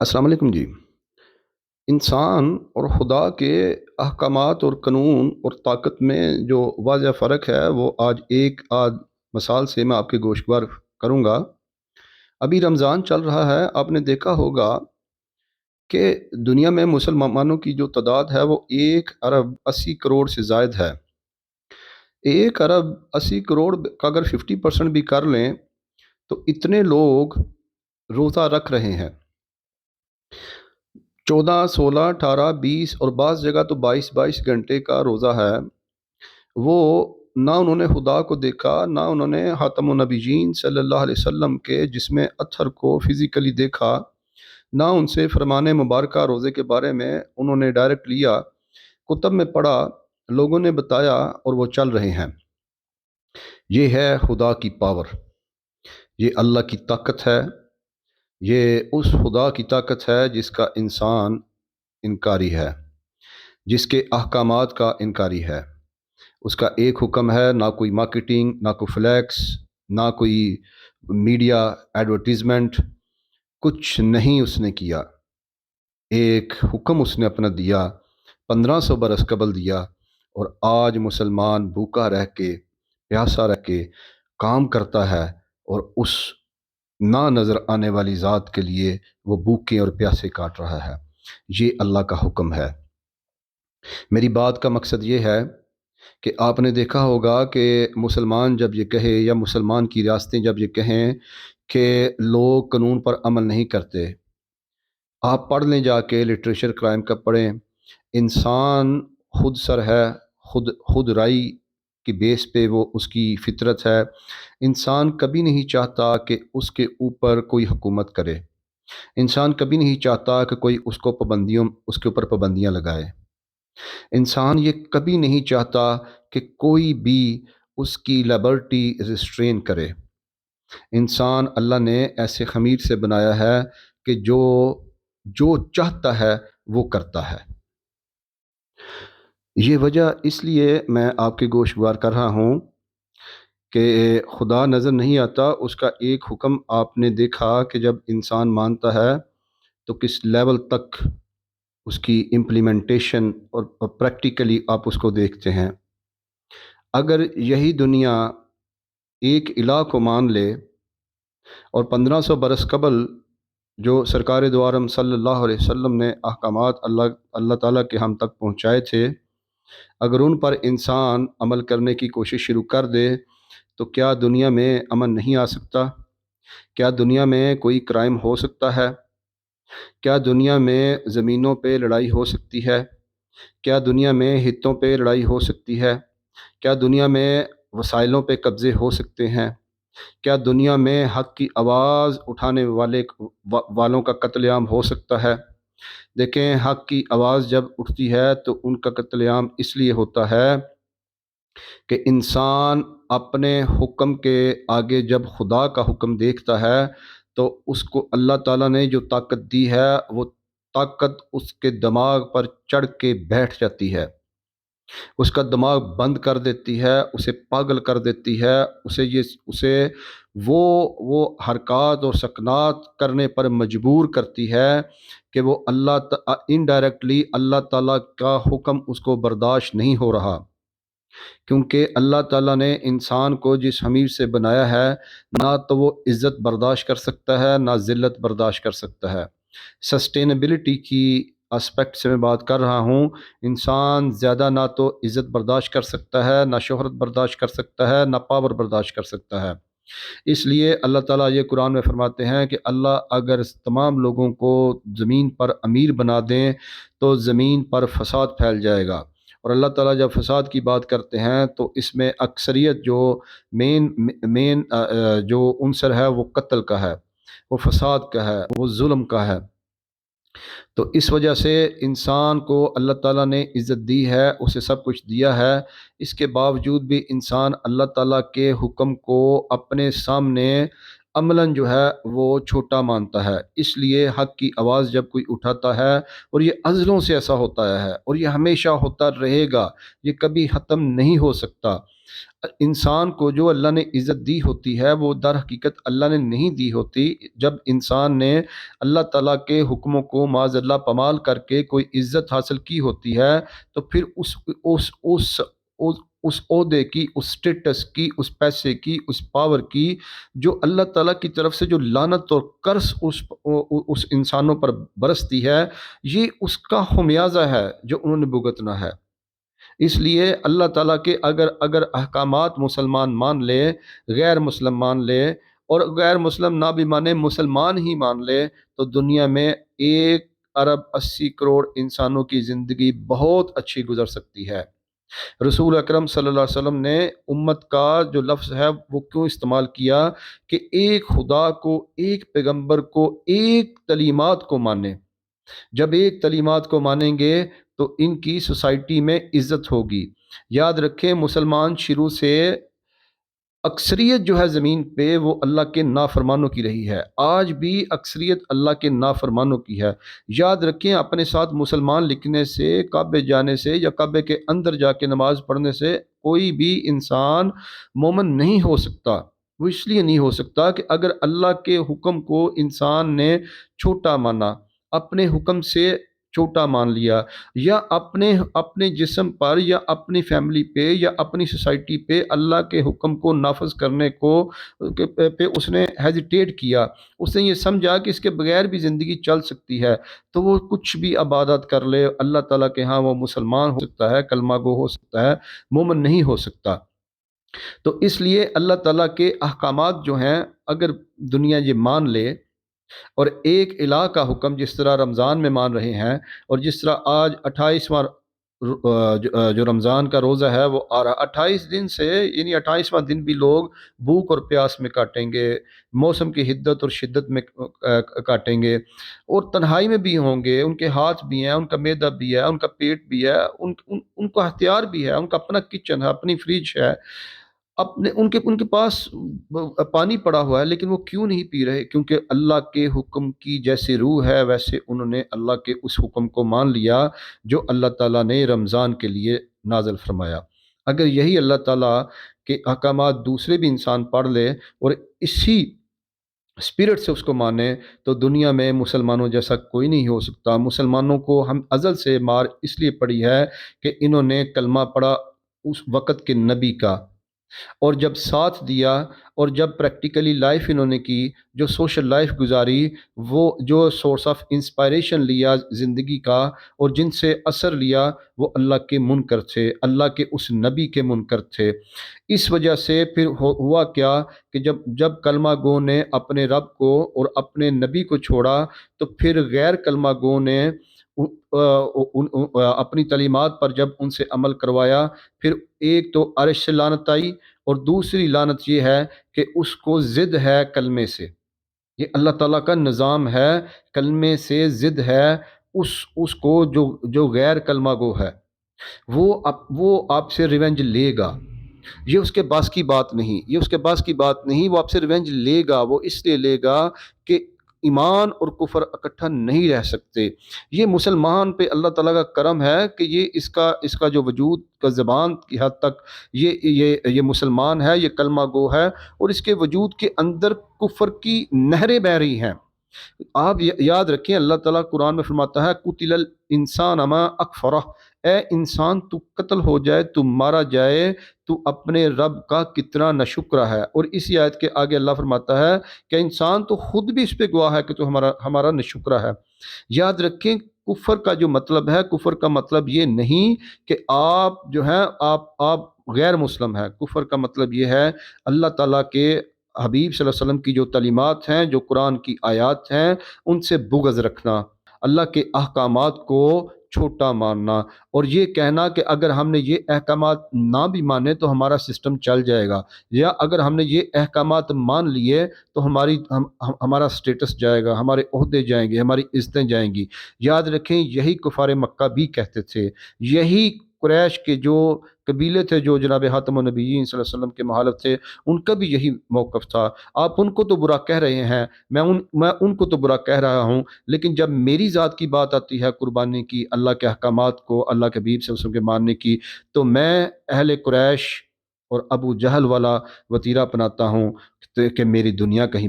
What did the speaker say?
السلام علیکم جی۔ انسان اور خدا کے احکامات اور قانون اور طاقت میں جو واضح فرق ہے وہ آج ایک آدھ مثال سے میں آپ کے گوشوار کروں گا۔ ابھی رمضان چل رہا ہے، آپ نے دیکھا ہوگا کہ دنیا میں مسلمانوں کی جو تعداد ہے وہ 1 ارب 80 کروڑ سے زائد ہے۔ 1 ارب 80 کروڑ کا اگر 50% بھی کر لیں تو اتنے لوگ روزہ رکھ رہے ہیں، 14 16 18 20 اور بعض جگہ تو 22 22 گھنٹے کا روزہ ہے۔ وہ نہ انہوں نے خدا کو دیکھا، نہ انہوں نے خاتم النبیین صلی اللہ علیہ وسلم کے جسم اطہر کو فزیکلی دیکھا، نہ ان سے فرمان مبارکہ روزے کے بارے میں انہوں نے ڈائریکٹ لیا، کتب میں پڑھا، لوگوں نے بتایا اور وہ چل رہے ہیں۔ یہ ہے خدا کی پاور، یہ اللہ کی طاقت ہے، یہ اس خدا کی طاقت ہے جس کا انسان انکاری ہے، جس کے احکامات کا انکاری ہے۔ اس کا ایک حکم ہے، نہ کوئی مارکیٹنگ، نہ کوئی فلیکس، نہ کوئی میڈیا ایڈورٹیزمنٹ، کچھ نہیں اس نے کیا۔ ایک حکم اس نے اپنا دیا، 1500 برس قبل دیا، اور آج مسلمان بھوکا رہ کے، پیاسا رہ کے کام کرتا ہے، اور اس نہ نظر آنے والی ذات کے لیے وہ بھوکے اور پیاسے کاٹ رہا ہے۔ یہ اللہ کا حکم ہے۔ میری بات کا مقصد یہ ہے کہ آپ نے دیکھا ہوگا کہ مسلمان جب یہ کہے، یا مسلمان کی ریاستیں جب یہ کہیں کہ لوگ قانون پر عمل نہیں کرتے، آپ پڑھ لیں جا کے لٹریچر کرائم کا پڑھیں، انسان خود سر ہے، خود رائی کی بیس پہ وہ اس کی فطرت ہے۔ انسان کبھی نہیں چاہتا کہ اس کے اوپر کوئی حکومت کرے، انسان کبھی نہیں چاہتا کہ کوئی اس کے اوپر پابندیاں لگائے، انسان یہ کبھی نہیں چاہتا کہ کوئی بھی اس کی لبرٹی ریسٹرین کرے۔ انسان اللہ نے ایسے خمیر سے بنایا ہے کہ جو چاہتا ہے وہ کرتا ہے۔ یہ وجہ اس لیے میں آپ کے گوشوار کر رہا ہوں کہ خدا نظر نہیں آتا۔ اس کا ایک حکم آپ نے دیکھا کہ جب انسان مانتا ہے تو کس لیول تک اس کی امپلیمنٹیشن اور پریکٹیکلی آپ اس کو دیکھتے ہیں۔ اگر یہی دنیا ایک الہ کو مان لے، اور 1500 برس قبل جو سرکار دو عالم صلی اللہ علیہ وسلم نے احکامات اللہ تعالیٰ کے ہم تک پہنچائے تھے، اگر ان پر انسان عمل کرنے کی کوشش شروع کر دے تو کیا دنیا میں امن نہیں آ سکتا؟ کیا دنیا میں کوئی کرائم ہو سکتا ہے؟ کیا دنیا میں زمینوں پہ لڑائی ہو سکتی ہے؟ کیا دنیا میں حصوں پہ لڑائی ہو سکتی ہے؟ کیا دنیا میں وسائلوں پہ قبضے ہو سکتے ہیں؟ کیا دنیا میں حق کی آواز اٹھانے والوں کا قتل عام ہو سکتا ہے؟ دیکھیں، حق کی آواز جب اٹھتی ہے تو ان کا قتل عام اس لیے ہوتا ہے کہ انسان اپنے حکم کے آگے جب خدا کا حکم دیکھتا ہے تو اس کو اللہ تعالیٰ نے جو طاقت دی ہے وہ طاقت اس کے دماغ پر چڑھ کے بیٹھ جاتی ہے، اس کا دماغ بند کر دیتی ہے، اسے پاگل کر دیتی ہے، اسے وہ حرکات اور سکنات کرنے پر مجبور کرتی ہے کہ وہ انڈائریکٹلی اللہ تعالیٰ کا حکم اس کو برداشت نہیں ہو رہا، کیونکہ اللہ تعالیٰ نے انسان کو جس حمیر سے بنایا ہے نہ تو وہ عزت برداشت کر سکتا ہے، نہ ذلت برداشت کر سکتا ہے۔ سسٹینیبلٹی کی اسپیکٹ سے میں بات کر رہا ہوں، انسان زیادہ نہ تو عزت برداشت کر سکتا ہے، نہ شہرت برداشت کر سکتا ہے، نہ پاور برداشت کر سکتا ہے۔ اس لیے اللہ تعالیٰ یہ قرآن میں فرماتے ہیں کہ اللہ اگر تمام لوگوں کو زمین پر امیر بنا دیں تو زمین پر فساد پھیل جائے گا، اور اللہ تعالیٰ جب فساد کی بات کرتے ہیں تو اس میں اکثریت جو مین جو عنصر ہے وہ قتل کا ہے، وہ فساد کا ہے، وہ ظلم کا ہے۔ تو اس وجہ سے انسان کو اللہ تعالیٰ نے عزت دی ہے، اسے سب کچھ دیا ہے، اس کے باوجود بھی انسان اللہ تعالیٰ کے حکم کو اپنے سامنے عملاً جو ہے وہ چھوٹا مانتا ہے۔ اس لیے حق کی آواز جب کوئی اٹھاتا ہے، اور یہ ازلوں سے ایسا ہوتا ہے اور یہ ہمیشہ ہوتا رہے گا، یہ کبھی ختم نہیں ہو سکتا۔ انسان کو جو اللہ نے عزت دی ہوتی ہے وہ در حقیقت اللہ نے نہیں دی ہوتی۔ جب انسان نے اللہ تعالیٰ کے حکموں کو معاذ اللہ پامال کر کے کوئی عزت حاصل کی ہوتی ہے، تو پھر اس عہدے کی، اس سٹیٹس کی، اس پیسے کی، اس پاور کی جو اللہ تعالیٰ کی طرف سے جو لعنت اور کرس اس انسانوں پر برستی ہے، یہ اس کا خمیازہ ہے جو انہوں نے بھگتنا ہے۔ اس لیے اللہ تعالیٰ کے اگر احکامات مسلمان مان لے، غیر مسلم مان لے، اور غیر مسلم نہ بھی مانے، مسلمان ہی مان لے، تو دنیا میں 1 ارب 80 کروڑ انسانوں کی زندگی بہت اچھی گزر سکتی ہے۔ رسول اکرم صلی اللہ علیہ وسلم نے امت کا جو لفظ ہے وہ کیوں استعمال کیا کہ ایک خدا کو، ایک پیغمبر کو، ایک تعلیمات کو مانے۔ جب ایک تعلیمات کو مانیں گے تو ان کی سوسائٹی میں عزت ہوگی۔ یاد رکھیں، مسلمان شروع سے اکثریت جو ہے زمین پہ وہ اللہ کے نافرمانوں کی رہی ہے، آج بھی اکثریت اللہ کے نافرمانوں کی ہے۔ یاد رکھیں، اپنے ساتھ مسلمان لکھنے سے، کعبے جانے سے یا کعبے کے اندر جا کے نماز پڑھنے سے کوئی بھی انسان مومن نہیں ہو سکتا۔ وہ اس لیے نہیں ہو سکتا کہ اگر اللہ کے حکم کو انسان نے چھوٹا مانا، اپنے حکم سے چھوٹا مان لیا، یا اپنے جسم پر یا اپنی فیملی پہ یا اپنی سوسائٹی پہ اللہ کے حکم کو نافذ کرنے کو پہ اس نے ہیزیٹیٹ کیا، اس نے یہ سمجھا کہ اس کے بغیر بھی زندگی چل سکتی ہے، تو وہ کچھ بھی عبادت کر لے، اللہ تعالیٰ کے ہاں وہ مسلمان ہو سکتا ہے، کلمہ گو ہو سکتا ہے، مومن نہیں ہو سکتا۔ تو اس لیے اللہ تعالیٰ کے احکامات جو ہیں اگر دنیا یہ مان لے، اور ایک الہ کا حکم جس طرح رمضان میں مان رہے ہیں، اور جس طرح آج 28واں جو رمضان کا روزہ ہے وہ آ رہا، 28 دن سے، یعنی 28واں دن بھی لوگ بھوک اور پیاس میں کاٹیں گے، موسم کی حدت اور شدت میں کاٹیں گے، اور تنہائی میں بھی ہوں گے، ان کے ہاتھ بھی ہیں، ان کا معدہ بھی ہے، ان کا پیٹ بھی ہے، ان کا ہتھیار بھی ہے، ان کا اپنا کچن ہے، اپنی فریج ہے، ان کے پاس پانی پڑا ہوا ہے، لیکن وہ کیوں نہیں پی رہے؟ کیونکہ اللہ کے حکم کی جیسے روح ہے ویسے انہوں نے اللہ کے اس حکم کو مان لیا جو اللہ تعالیٰ نے رمضان کے لیے نازل فرمایا۔ اگر یہی اللہ تعالیٰ کے احکامات دوسرے بھی انسان پڑھ لے اور اسی اسپرٹ سے اس کو مانے، تو دنیا میں مسلمانوں جیسا کوئی نہیں ہو سکتا۔ مسلمانوں کو ہم ازل سے مار اس لیے پڑی ہے کہ انہوں نے کلمہ پڑھا اس وقت کے نبی کا، اور جب ساتھ دیا، اور جب پریکٹیکلی لائف انہوں نے کی، جو سوشل لائف گزاری، وہ جو سورس آف انسپائریشن لیا زندگی کا، اور جن سے اثر لیا، وہ اللہ کے منکر تھے، اللہ کے اس نبی کے منکر تھے۔ اس وجہ سے پھر ہوا کیا کہ جب کلمہ گو نے اپنے رب کو اور اپنے نبی کو چھوڑا، تو پھر غیر کلمہ گو نے اپنی تعلیمات پر جب ان سے عمل کروایا، پھر ایک تو عرش سے لعنت آئی، اور دوسری لعنت یہ ہے کہ اس کو ضد ہے کلمے سے۔ یہ اللہ تعالیٰ کا نظام ہے، کلمے سے ضد ہے اس کو جو غیر کلمہ گو ہے، وہ آپ سے ریونج لے گا۔ یہ اس کے باس کی بات نہیں، یہ اس کے باس کی بات نہیں، وہ آپ سے ریونج لے گا۔ وہ اس لیے لے گا کہ ایمان اور کفر اکٹھا نہیں رہ سکتے۔ یہ مسلمان پہ اللہ تعالیٰ کا کرم ہے کہ یہ اس کا جو وجود کا زبان کی حد تک یہ مسلمان ہے، یہ کلمہ گو ہے، اور اس کے وجود کے اندر کفر کی نہریں بہہ رہی ہیں۔ آپ یاد رکھیں، اللہ تعالیٰ قرآن میں فرماتا ہے قتل الانسان ما اکفرہ، اے انسان تو قتل ہو جائے، تو مارا جائے، تو اپنے رب کا کتنا ناشکرا ہے۔ اور اسی آیت کے آگے اللہ فرماتا ہے کہ انسان تو خود بھی اس پہ گواہ ہے کہ تو ہمارا ناشکرا ہے۔ یاد رکھیں، کفر کا جو مطلب ہے، کفر کا مطلب یہ نہیں کہ آپ جو ہیں آپ غیر مسلم ہیں۔ کفر کا مطلب یہ ہے اللہ تعالیٰ کے حبیب صلی اللہ علیہ وسلم کی جو تعلیمات ہیں، جو قرآن کی آیات ہیں، ان سے بغض رکھنا، اللہ کے احکامات کو چھوٹا ماننا، اور یہ کہنا کہ اگر ہم نے یہ احکامات نہ بھی مانے تو ہمارا سسٹم چل جائے گا، یا اگر ہم نے یہ احکامات مان لیے تو ہمارا سٹیٹس جائے گا، ہمارے عہدے جائیں گے، ہماری عزتیں جائیں گی۔ یاد رکھیں، یہی کفار مکہ بھی کہتے تھے، یہی قریش کے جو قبیلے تھے جو جناب خاتم النبیین صلی اللہ علیہ وسلم کے مخالف تھے، ان کا بھی یہی موقف تھا۔ آپ ان کو تو برا کہہ رہے ہیں، میں ان کو تو برا کہہ رہا ہوں، لیکن جب میری ذات کی بات آتی ہے قربانی کی، اللہ کے احکامات کو، اللہ کے حبیب صلی اللہ علیہ وسلم کے ماننے کی، تو میں اہل قریش اور ابو جہل والا وتیرہ اپناتا ہوں کہ میری دنیا کہیں